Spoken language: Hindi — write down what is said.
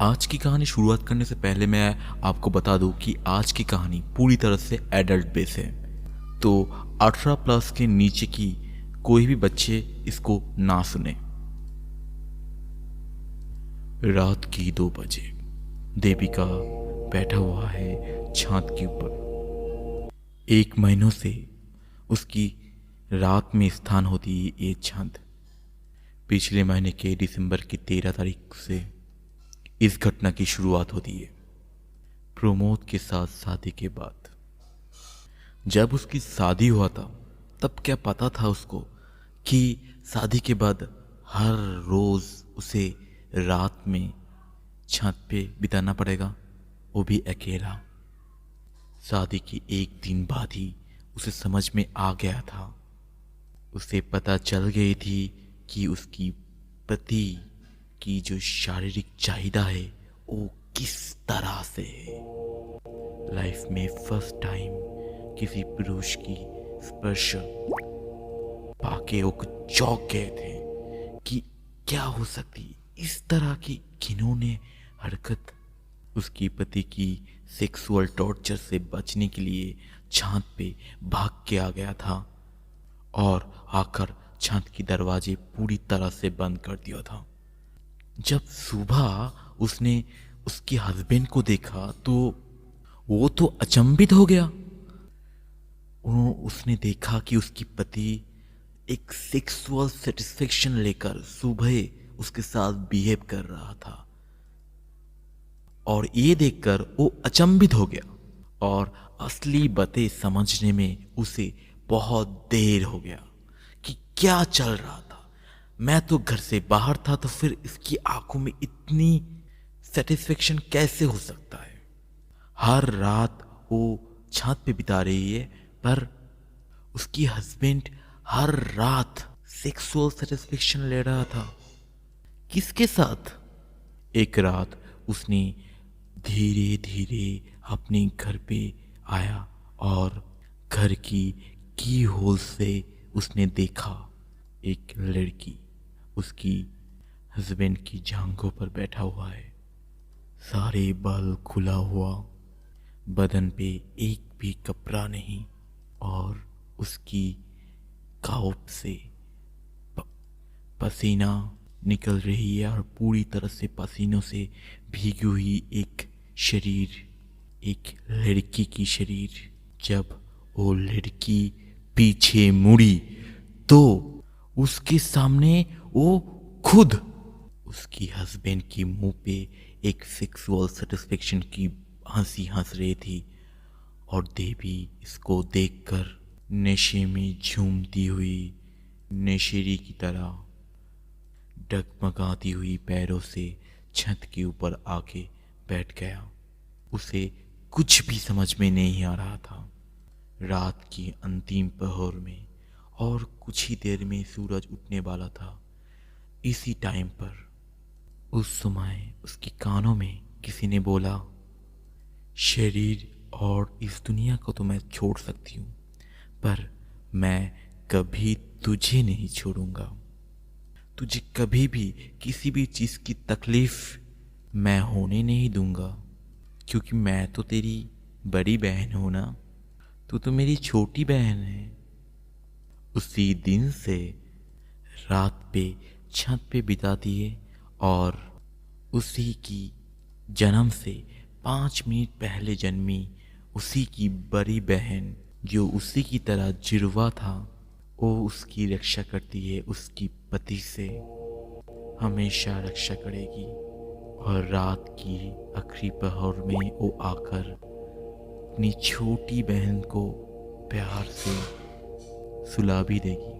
आज की कहानी शुरुआत करने से पहले मैं आपको बता दूं कि आज की कहानी पूरी तरह से एडल्ट बेस है। तो 18 प्लस के नीचे की कोई भी बच्चे इसको ना सुने। रात की 2 बजे देविका बैठा हुआ है छत के ऊपर। 1 महीनों से उसकी रात में स्थान होती है ये छत। पिछले महीने के दिसंबर की 13 तारीख से इस घटना की शुरुआत होती है। प्रमोद के साथ शादी के बाद जब उसकी शादी हुआ था तब क्या पता था उसको कि शादी के बाद हर रोज उसे रात में छत पे बिताना पड़ेगा, वो भी अकेला। शादी के 1 दिन बाद ही उसे समझ में आ गया था। उसे पता चल गई थी कि उसकी पति की जो शारीरिक चाहिदा है वो किस तरह से है। लाइफ में फर्स्ट टाइम किसी पुरुष की स्पर्श पाके वो कुछ चौंक गए थे कि क्या हो सकती इस तरह की घिनौनी हरकत। उसकी पति की सेक्सुअल टॉर्चर से बचने के लिए छत पे भाग के आ गया था और आकर छत की दरवाजे पूरी तरह से बंद कर दिया था। जब सुबह उसने उसके हस्बैंड को देखा तो वो तो अचंभित हो गया। उसने देखा कि उसकी पति एक सेक्सुअल सेटिस्फेक्शन लेकर सुबह उसके साथ बिहेव कर रहा था और ये देखकर वो अचंभित हो गया और असली बातें समझने में उसे बहुत देर हो गया कि क्या चल रहा था। मैं तो घर से बाहर था तो फिर इसकी आंखों में इतनी सेटिस्फेक्शन कैसे हो सकता है। हर रात वो छत पे बिता रही है पर उसकी हस्बैंड हर रात सेक्सुअल सेटिस्फेक्शन ले रहा था। किसके साथ? एक रात उसने धीरे धीरे अपने घर पे आया और घर की होल से उसने देखा एक लड़की उसकी हस्बैंड की जांघों पर बैठा हुआ है। सारे बाल खुला हुआ, बदन पे एक भी कपड़ा नहीं और उसकी काउप से पसीना निकल रही है और पूरी तरह से पसीनों से भीगी हुई एक शरीर, एक लड़की की शरीर। जब वो लड़की पीछे मुड़ी तो उसके सामने वो खुद उसकी हस्बैंड की मुंह पे एक सेक्सुअल सेटिस्फेक्शन की हंसी हंस रही थी और देवी इसको देखकर नशे में झूमती हुई नशेड़ी की तरह डगमगाती हुई पैरों से छत के ऊपर आके बैठ गया। उसे कुछ भी समझ में नहीं आ रहा था। रात की अंतिम पहर में और कुछ ही देर में सूरज उठने वाला था। इसी टाइम पर उस समय उसके कानों में किसी ने बोला, शरीर और इस दुनिया को तो मैं छोड़ सकती हूँ पर मैं कभी तुझे नहीं छोड़ूंगा। तुझे कभी भी किसी भी चीज़ की तकलीफ मैं होने नहीं दूंगा क्योंकि मैं तो तेरी बड़ी बहन हूँ ना, तू तो मेरी छोटी बहन है। उसी दिन से रात पे छत पे बिताती है और उसी की जन्म से 5 मिनट पहले जन्मी उसी की बड़ी बहन जो उसी की तरह जुड़वा था, वो उसकी रक्षा करती है। उसकी पति से हमेशा रक्षा करेगी और रात की आखिरी पहर में वो आकर अपनी छोटी बहन को प्यार से सुला भी देगी।